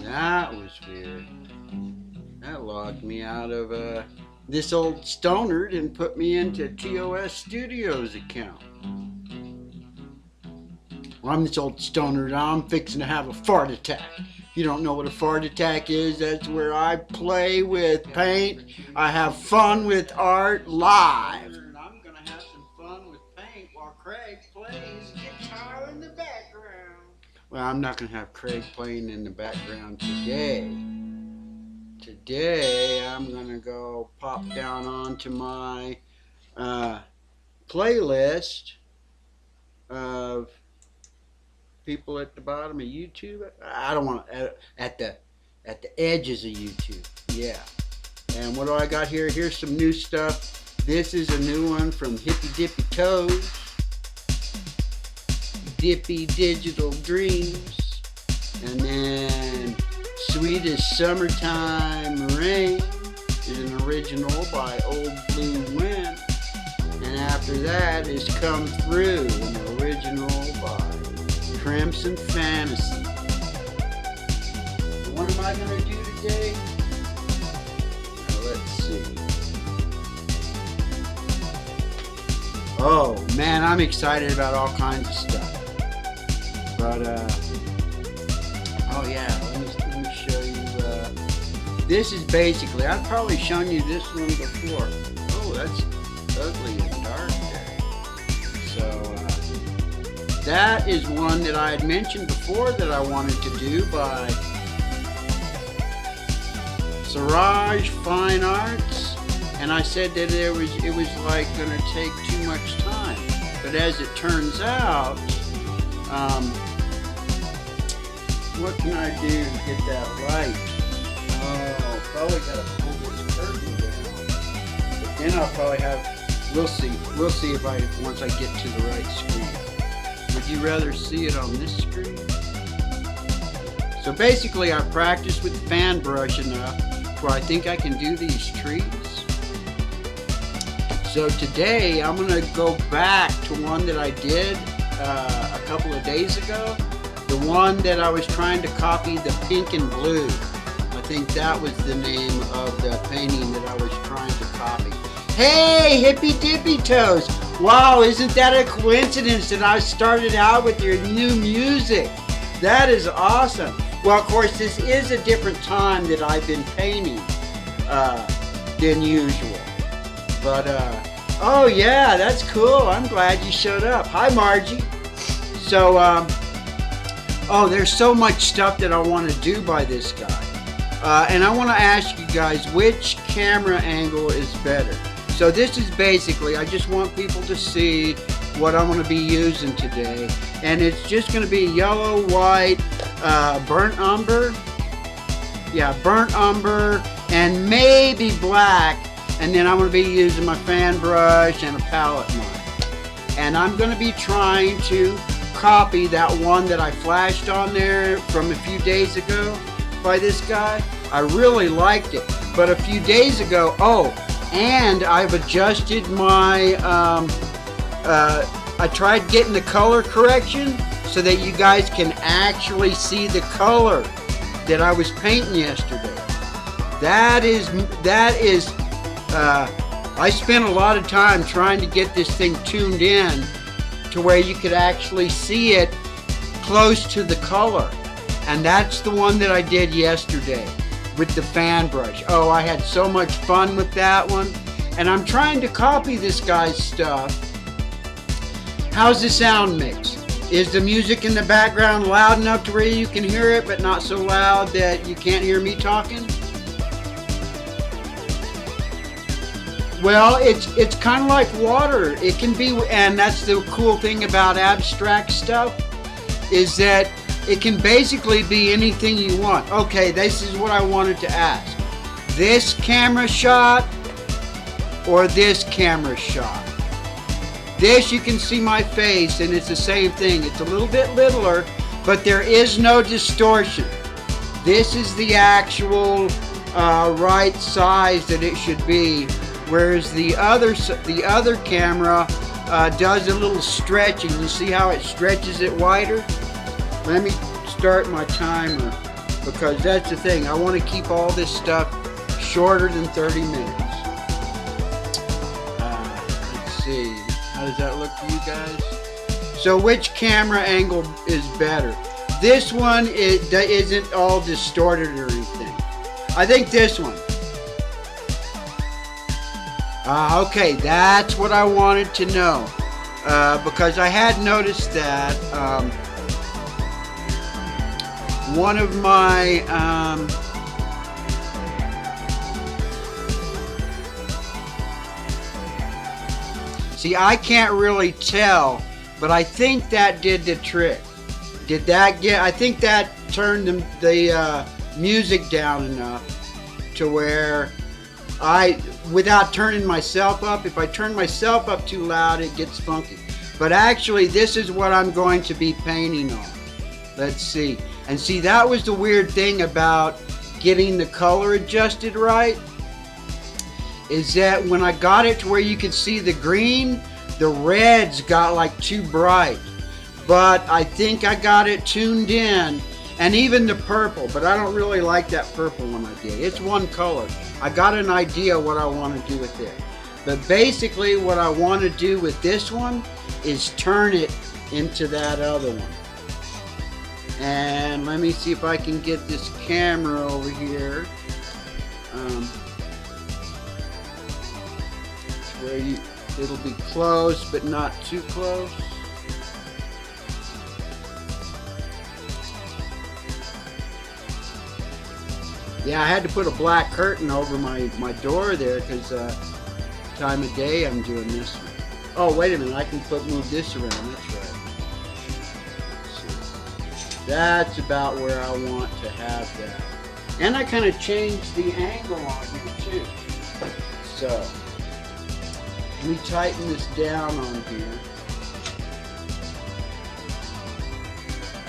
That was weird. That logged me out of this old stoner and put me into TOS Studios account. Well, I'm this old stoner now. I'm fixing to have a fart attack. If you don't know what a fart attack is, that's where I play with paint. I have fun with art live. And I'm going to have some fun with paint while Craig plays guitar in the background. Well, I'm not going to have Craig playing in the background today. Today, I'm going to go pop down onto my playlist of people at the bottom of YouTube. I don't want to, at the edges of YouTube. Yeah. And what do I got here? Here's some new stuff. This is a new one from Hippy Dippy Toes. Dippy Digital Dreams. And then Sweet as Summertime Rain is an original by Old Blue Wind. And after that is Come Through, an original by Crimson Fantasy. What am I going to do today? Now let's see. Oh man, I'm excited about all kinds of stuff. But oh yeah, let me show you. This is basically, I've probably shown you this one before. Oh, that's ugly and dark there. So that is one that I had mentioned before that I wanted to do by SURAJFINE Arts, and I said that it was like going to take too much time. But as it turns out, what can I do to get that right? Oh, probably got to pull this curtain down. But then I'll probably have, we'll see if once I get to the right screen. Would you rather see it on this screen? So basically I practiced with the fan brush enough where I think I can do these trees. So today I'm going to go back to one that I did a couple of days ago. The one that I was trying to copy, the pink and blue. I think that was the name of the painting that I was trying to copy. Hey, Hippy Dippy Toes! Wow, isn't that a coincidence that I started out with your new music? That is awesome. Well, of course, this is a different time that I've been painting than usual. But, oh yeah, that's cool. I'm glad you showed up. Hi, Margie. So, oh, there's so much stuff that I want to do by this guy. And I want to ask you guys which camera angle is better. So this is basically, I just want people to see what I'm going to be using today. And it's just going to be yellow, white, burnt umber. Yeah, burnt umber and maybe black. And then I'm going to be using my fan brush and a palette marker. And I'm going to be trying to copy that one that I flashed on there from a few days ago by this guy. I really liked it. But a few days ago, oh, and I've adjusted my, I tried getting the color correction so that you guys can actually see the color that I was painting yesterday. That is, I spent a lot of time trying to get this thing tuned in to where you could actually see it close to the color. And that's the one that I did yesterday with the fan brush. Oh, I had so much fun with that one. And I'm trying to copy this guy's stuff. How's the sound mix? Is the music in the background loud enough to where you can hear it, but not so loud that you can't hear me talking? Well, it's kind of like water. It can be, and that's the cool thing about abstract stuff, is that it can basically be anything you want. Okay, this is what I wanted to ask. This camera shot or this camera shot? This, you can see my face and it's the same thing. It's a little bit littler, but there is no distortion. This is the actual right size that it should be, whereas the other camera does a little stretching. You see how it stretches it wider? Let me start my timer. because that's the thing. I want to keep all this stuff shorter than 30 minutes. Let's see. How does that look for you guys? So which camera angle is better? This one isn't all distorted or anything. I think this one. Okay, that's what I wanted to know. Because I had noticed that one of my see, I can't really tell, but I think that did the trick. Did that get? I think that turned the music down enough to where without turning myself up. If I turn myself up too loud, it gets funky. But actually, this is what I'm going to be painting on. Let's see. And see, that was the weird thing about getting the color adjusted right, is that when I got it to where you could see the green, the reds got like too bright. But I think I got it tuned in, and even the purple, but I don't really like that purple one I did. It's one color. I got an idea what I want to do with it. But basically what I want to do with this one is turn it into that other one. And let me see if I can get this camera over here. Where it'll be close but not too close. Yeah, I had to put a black curtain over my door there because time of day I'm doing this one. Oh, wait a minute, I can move this around, that's right. That's about where I want to have that. And I kind of changed the angle on here too. So, let me tighten this down on here.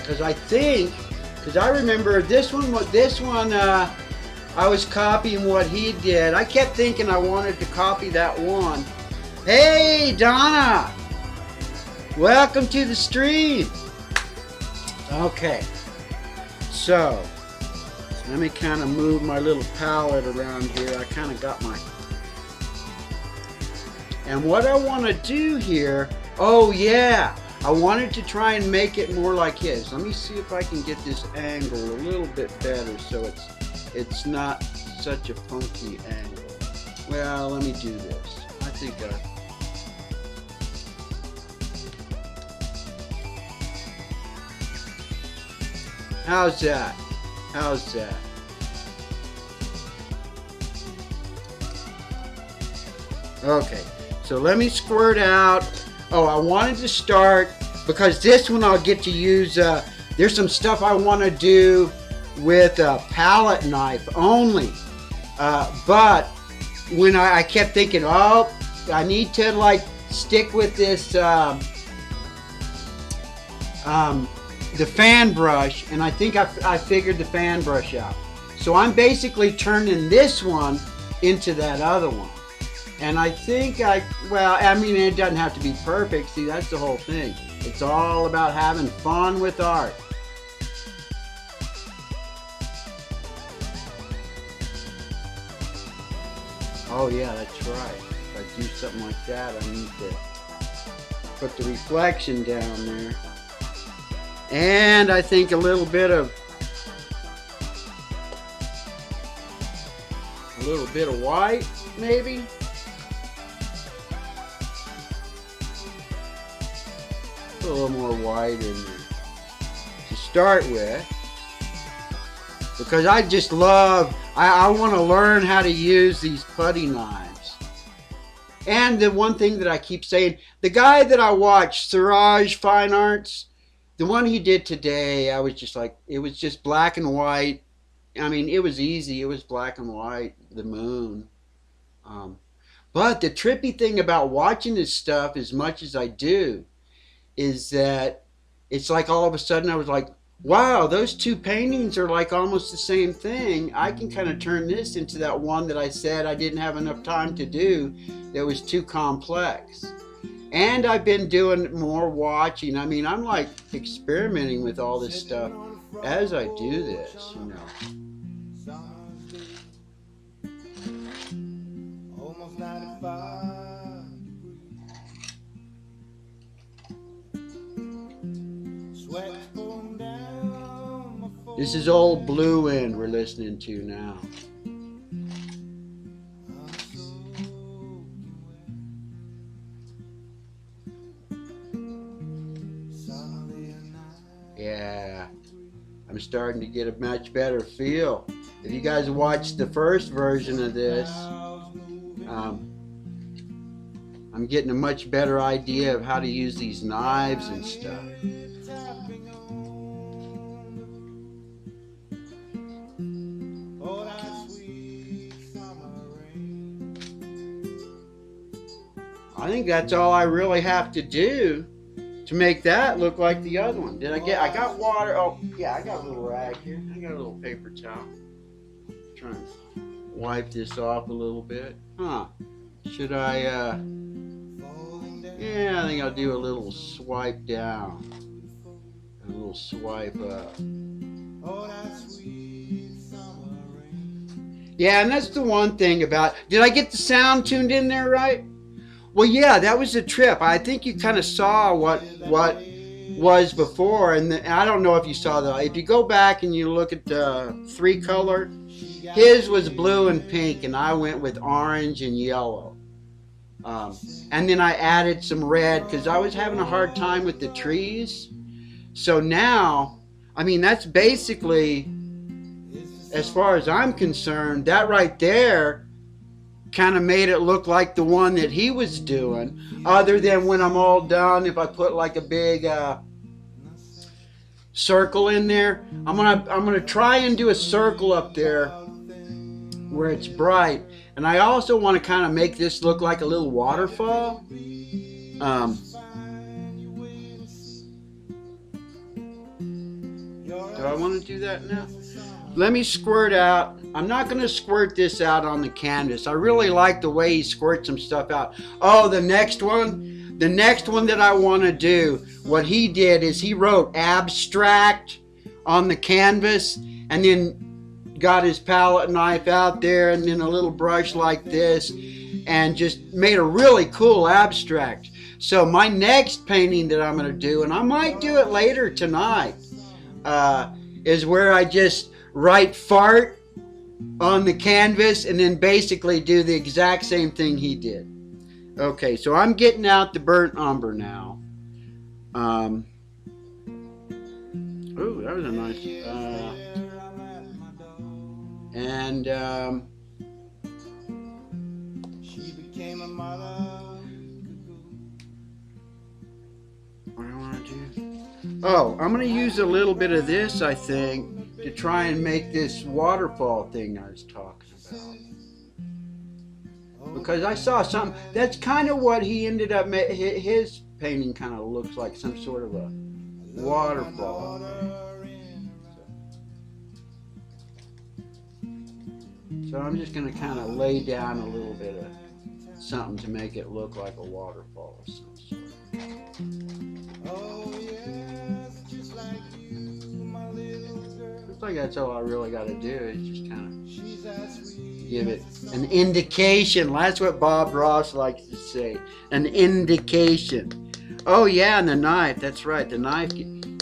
Because I remember this one, I was copying what he did. I kept thinking I wanted to copy that one. Hey, Donna! Welcome to the stream! Okay, so let me kind of move my little palette around here. I kind of got my... And what I want to do here, oh yeah, I wanted to try and make it more like his. Let me see if I can get this angle a little bit better so it's not such a funky angle. Well, let me do this. I think how's that? How's that? Okay, so let me squirt out. Oh, I wanted to start, because this one I'll get to use, there's some stuff I want to do with a palette knife only. But when I kept thinking, oh, I need to like stick with this, the fan brush, and I think I figured the fan brush out. So I'm basically turning this one into that other one. And I think well, I mean, it doesn't have to be perfect. See, that's the whole thing. It's all about having fun with art. Oh yeah, that's right. If I do something like that, I need to put the reflection down there. And I think a little bit of white, maybe. Put a little more white in there to start with, because I just love, I want to learn how to use these putty knives. And the one thing that I keep saying, the guy that I watched, SURAJFINE Arts, the one he did today, I was just like, it was just black and white. I mean, it was easy. It was black and white, the moon. But the trippy thing about watching this stuff as much as I do is that it's like all of a sudden I was like, wow, those two paintings are like almost the same thing. I can kind of turn this into that one that I said I didn't have enough time to do that was too complex. And I've been doing more watching. I mean, I'm like experimenting with all this stuff as I do this, you know. This is Old Blue End we're listening to now. Yeah, I'm starting to get a much better feel. If you guys watched the first version of this, I'm getting a much better idea of how to use these knives and stuff. I think that's all I really have to do to make that look like the other one. I got water. Oh, yeah, I got a little rag here. I got a little paper towel. Trying to wipe this off a little bit. Should I, yeah, I think I'll do a little swipe down. A little swipe up. Yeah, and that's the one thing about, did I get the sound tuned in there right? Well, yeah, that was the trip. I think you kind of saw what was before, and I don't know if you saw that. If you go back and you look at the 3-color, his was blue and pink, and I went with orange and yellow. And then I added some red because I was having a hard time with the trees. So now, I mean, that's basically, as far as I'm concerned, that right there kind of made it look like the one that he was doing, other than when I'm all done, if I put like a big circle in there. I'm gonna try and do a circle up there where it's bright, and I also want to kind of make this look like a little waterfall. Do I want to do that now? Let me squirt out. I'm not going to squirt this out on the canvas. I really like the way he squirts some stuff out. Oh, the next one that I want to do, what he did is he wrote abstract on the canvas and then got his palette knife out there and then a little brush like this and just made a really cool abstract. So my next painting that I'm going to do, and I might do it later tonight, is where I just write fart on the canvas and then basically do the exact same thing he did. Okay, so I'm getting out the burnt umber now. Oh, that was a nice. She became a mother. What do I want to do? Oh, I'm going to use a little bit of this, I think, to try and make this waterfall thing I was talking about. Because I saw something, that's kind of what he ended up, his painting kind of looks like some sort of a waterfall. So I'm just going to kind of lay down a little bit of something to make it look like a waterfall of some sort. I think that's all I really got to do is just kind of give it an indication. That's what Bob Ross likes to say, an indication. Oh yeah, and the knife, that's right. The knife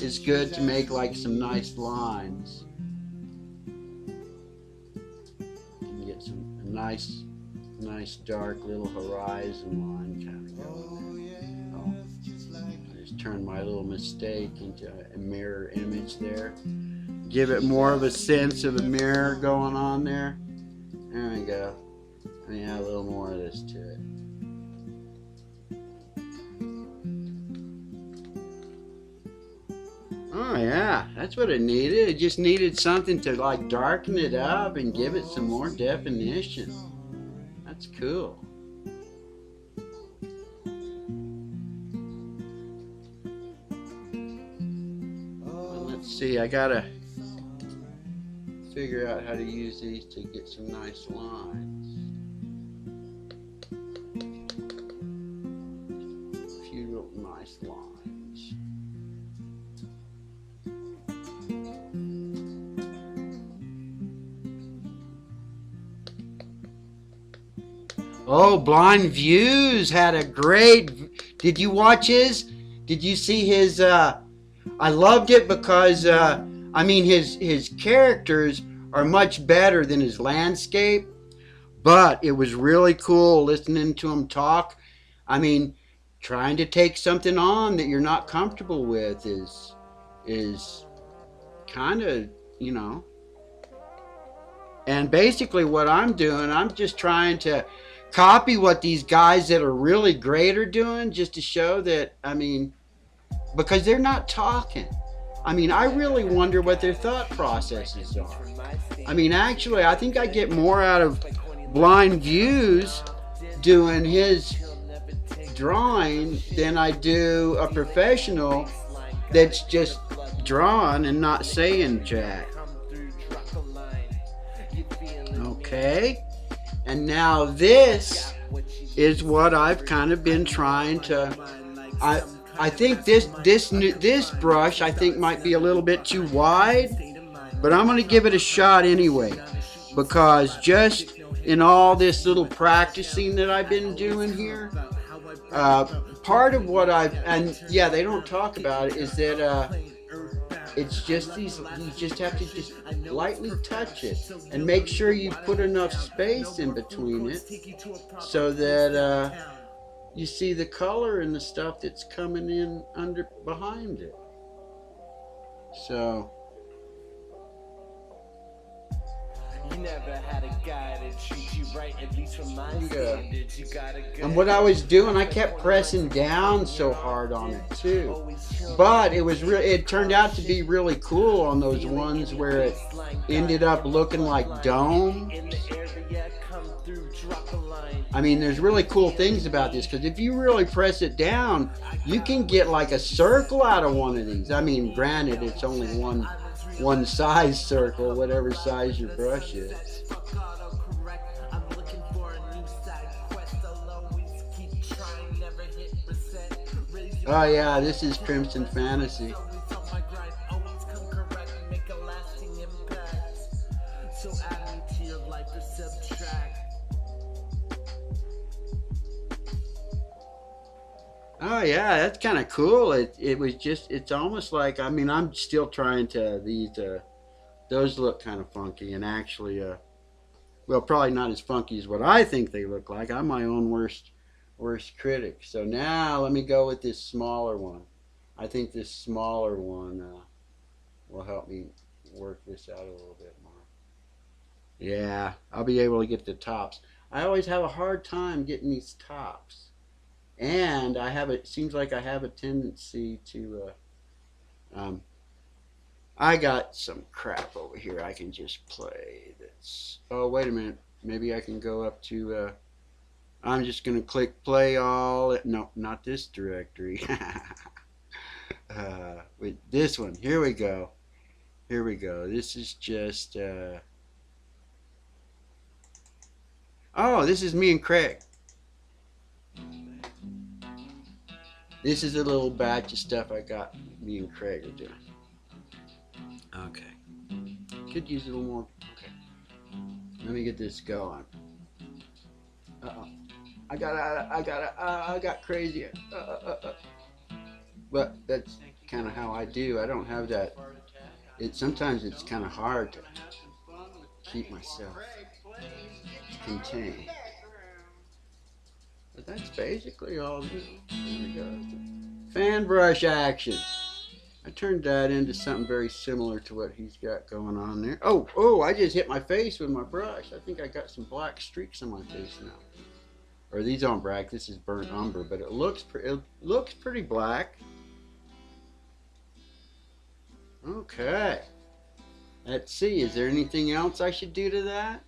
is good to make like some nice lines. You can get some nice dark little horizon line kind of going there. Oh, I just turned my little mistake into a mirror image there. Give it more of a sense of a mirror going on there. There we go. Let me add a little more of this to it. Oh yeah, that's what it needed. It just needed something to like darken it up and give it some more definition. That's cool. Well, let's see, I gotta figure out how to use these to get some nice lines. Oh, Blind Views had a great. Did you watch his? Did you see his? I loved it because I mean his characters are much better than his landscape, but it was really cool listening to him talk. I mean, trying to take something on that you're not comfortable with is kind of, you know. And basically what I'm doing, I'm just trying to copy what these guys that are really great are doing, just to show that, I mean, because they're not talking. I mean, I really wonder what their thought processes are. I mean, actually, I think I get more out of Blind Views doing his drawing than I do a professional that's just drawing and not saying jack. Okay, and now this is what I've kind of been trying to. I think this brush I think might be a little bit too wide, but I'm going to give it a shot anyway, because just in all this little practicing that I've been doing here, part of what and yeah, they don't talk about it, is that it's just these, you just have to just lightly touch it and make sure you put enough space in between it so that you see the color and the stuff that's coming in behind it. So you never had a guy that treats you right, at least from my standards. You gotta go. And what I was doing, I kept pressing down so hard on it too. But it turned out to be really cool on those ones where it ended up looking like domes. I mean, there's really cool things about this, because if you really press it down, you can get like a circle out of one of these. I mean, granted, it's only one size circle, whatever size your brush is. Oh yeah, this is Crimson Fantasy. Oh yeah, that's kind of cool. It was just, it's almost like, I mean, I'm still trying to, those look kind of funky, and actually well, probably not as funky as what I think they look like. I'm my own worst critic. So now let me go with this smaller one. I think this smaller one will help me work this out a little bit more. Yeah, I'll be able to get the tops. I always have a hard time getting these tops. And it seems like I have a tendency to, I got some crap over here I can just play. Oh, wait a minute. Maybe I can go up to, I'm just going to click play all. No, not this directory. With this one. Here we go. Here we go. This is just, oh, this is me and Craig. This is a little batch of stuff I got me and Craig are doing. Okay. Could use a little more. Okay. Let me get this going. Uh-oh. I got crazy. But that's kind of how I do. I don't have that. Sometimes it's kind of hard to keep myself contained. But that's basically all. There we go. Fan brush action. I turned that into something very similar to what he's got going on there. Oh, I just hit my face with my brush. I think I got some black streaks on my face now. Or these aren't black, this is burnt umber, but it looks pretty black. Okay. Let's see, is there anything else I should do to that?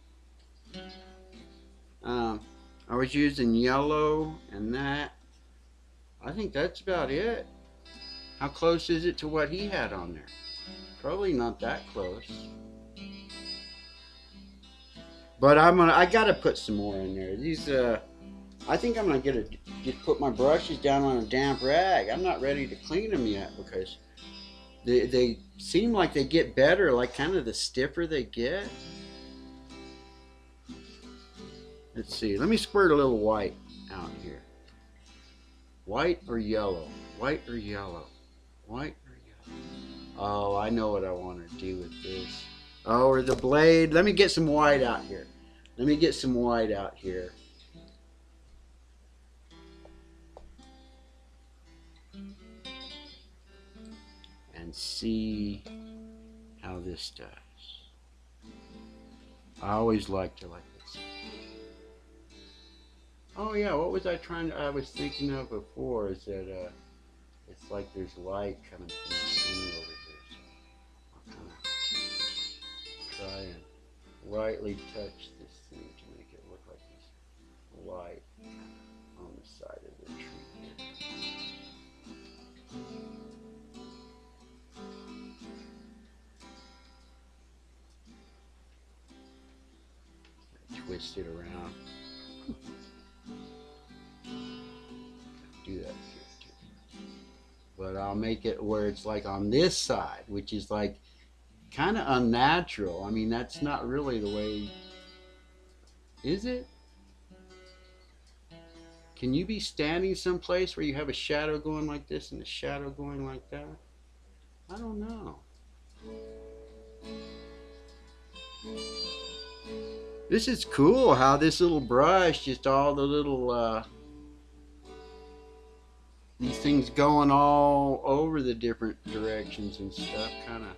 I was using yellow and that. I think that's about it. How close is it to what he had on there? Probably not that close. But I gotta put some more in there. These I think I'm gonna just put my brushes down on a damp rag. I'm not ready to clean them yet because they seem like they get better, like kind of the stiffer they get. Let's see. Let me squirt a little white out here. White or yellow? White or yellow? White or yellow? Oh, I know what I want to do with this. Oh, or the blade. Let me get some white out here. Let me get some white out here. And see how this does. I always liked it like this. Oh yeah, what was I was thinking of before is that it's like there's light coming from the center over here. So I'll kind of try and lightly touch this thing to make it look like there's light on the side of the tree here. Twist it around. Do that here too. But I'll make it where it's like on this side, which is like kind of unnatural. I mean, that's not really the way, is it? Can you be standing someplace where you have a shadow going like this and a shadow going like that? I don't know. This is cool how this little brush, just all the little these things going all over the different directions and stuff, kind of.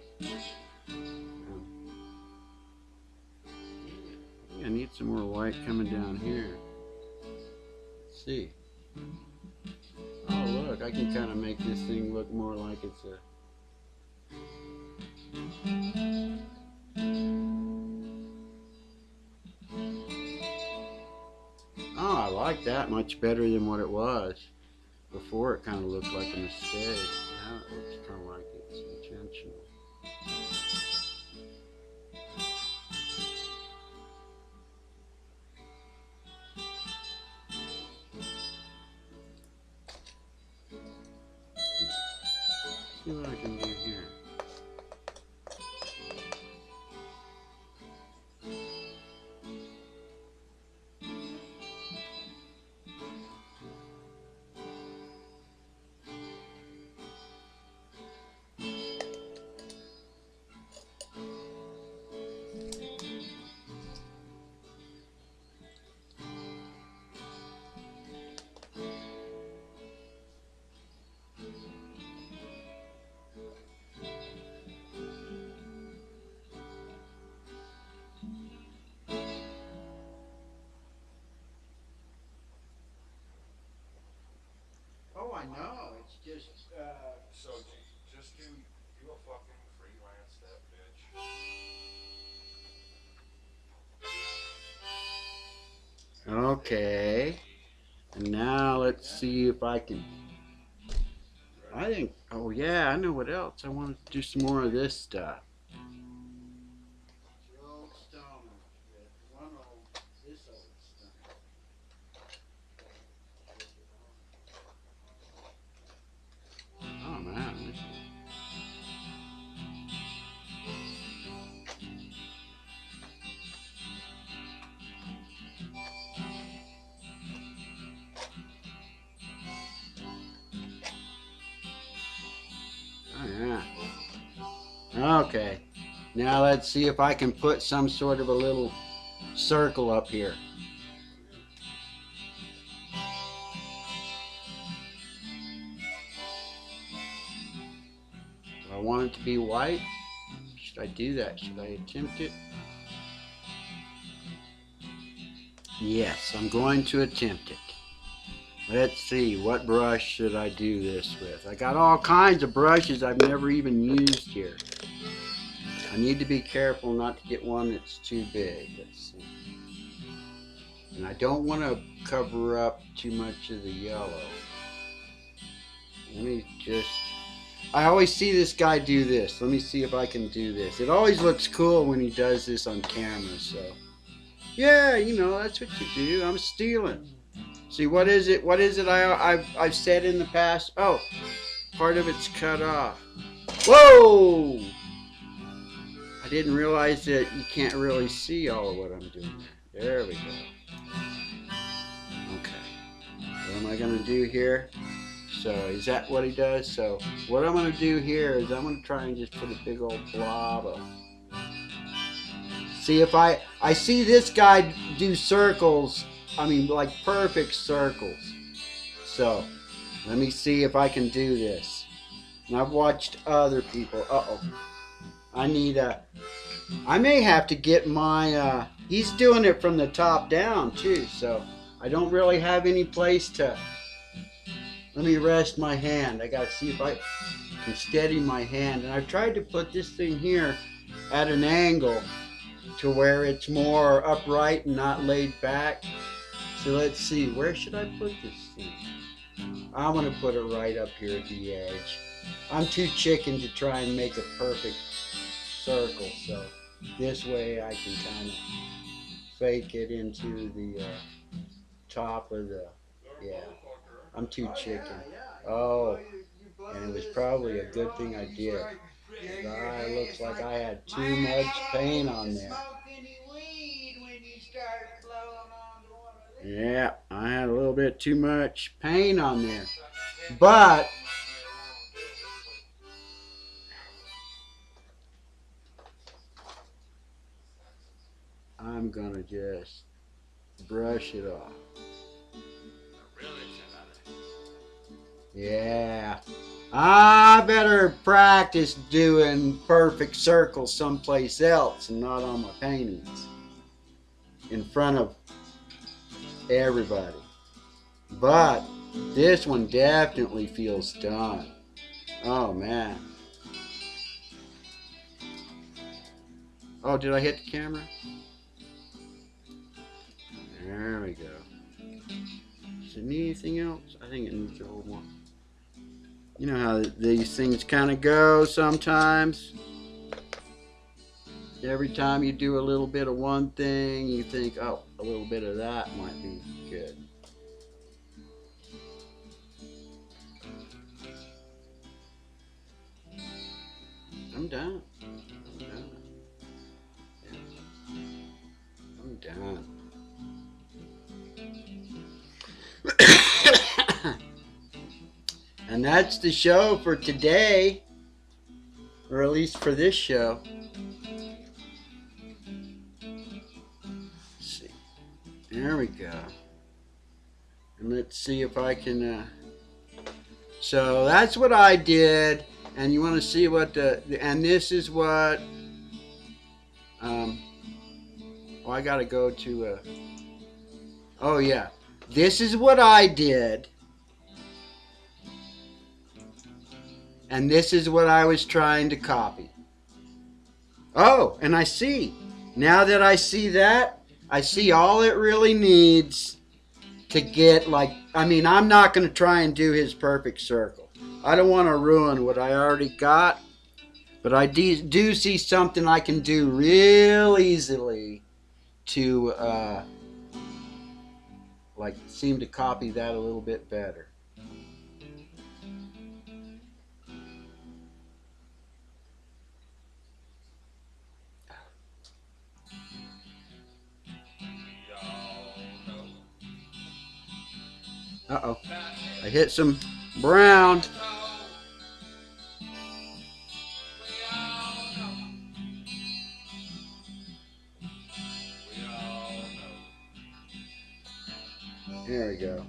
I need some more white coming down here. Let's see. Oh look, I can kind of make this thing look more like it's a... Oh, I like that much better than what it was. Before it kind of looked like a mistake. Now it looks kind of like it's intentional. See what I can do here. Oh, I know. It's just. So just do a fucking freelance that bitch. Okay. And now let's see if I can. I think. Oh yeah, I know what else. I want to do some more of this stuff. Oh man. Oh yeah. Okay. Now let's see if I can put some sort of a little circle up here. Do I want it to be white? Should I do that? Should I attempt it? Yes, I'm going to attempt it. Let's see, what brush should I do this with? I got all kinds of brushes I've never even used here. I need to be careful not to get one that's too big. Let's see. And I don't want to cover up too much of the yellow. Let me just... I always see this guy do this. Let me see if I can do this. It always looks cool when he does this on camera, so... Yeah, you know, that's what you do. I'm stealing. See, what is it? What is it I've said in the past? Oh, part of it's cut off. Whoa! I didn't realize that you can't really see all of what I'm doing. There we go. I going to do here? So is that what he does? So what I'm going to do here is I'm going to try and just put a big old blob of... See if I see this guy do circles, I mean like perfect circles. So let me see if I can do this. And I've watched other people. I may have to get my, he's doing it from the top down too, so I don't really have any place to, let me rest my hand. I gotta see if I can steady my hand. And I've tried to put this thing here at an angle to where it's more upright and not laid back. So let's see, where should I put this thing? I'm gonna put it right up here at the edge. I'm too chicken to try and make a perfect circle, so this way I can kind of fake it into the top of the, yeah, I'm too chicken. Oh, and it was probably a good thing I did. It looks like I had too much paint on there. Yeah, I had a little bit too much paint on there. But I'm gonna just brush it off. Yeah, I better practice doing perfect circles someplace else and not on my paintings in front of everybody. But this one definitely feels done. Oh man. Oh, did I hit the camera? There we go. Does it need anything else? I think it needs a little more. You know how these things kind of go sometimes. Every time you do a little bit of one thing, you think, oh, a little bit of that might be good. I'm done. I'm done. Yeah. I'm done. And that's the show for today, or at least for this show. Let's see. There we go. And let's see if I can. So that's what I did. And you want to see what and this is what. Oh, I gotta go to. Oh yeah, this is what I did. And this is what I was trying to copy. Oh, and I see. Now that I see that, I see all it really needs to get like, I mean, I'm not going to try and do his perfect circle. I don't want to ruin what I already got. But I do see something I can do real easily to, like, seem to copy that a little bit better. Uh-oh. I hit some brown. There we go.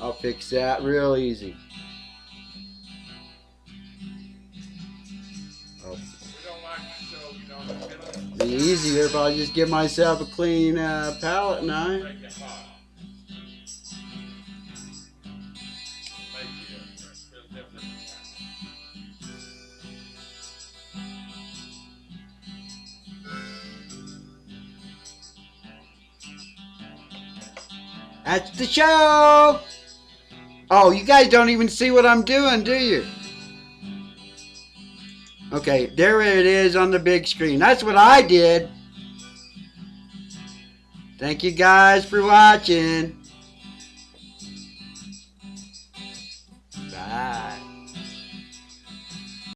I'll fix that real easy. Oh. It'd be easier if I just give myself a clean palette knife. That's the show! Oh, you guys don't even see what I'm doing, do you? Okay, there it is on the big screen. That's what I did. Thank you guys for watching.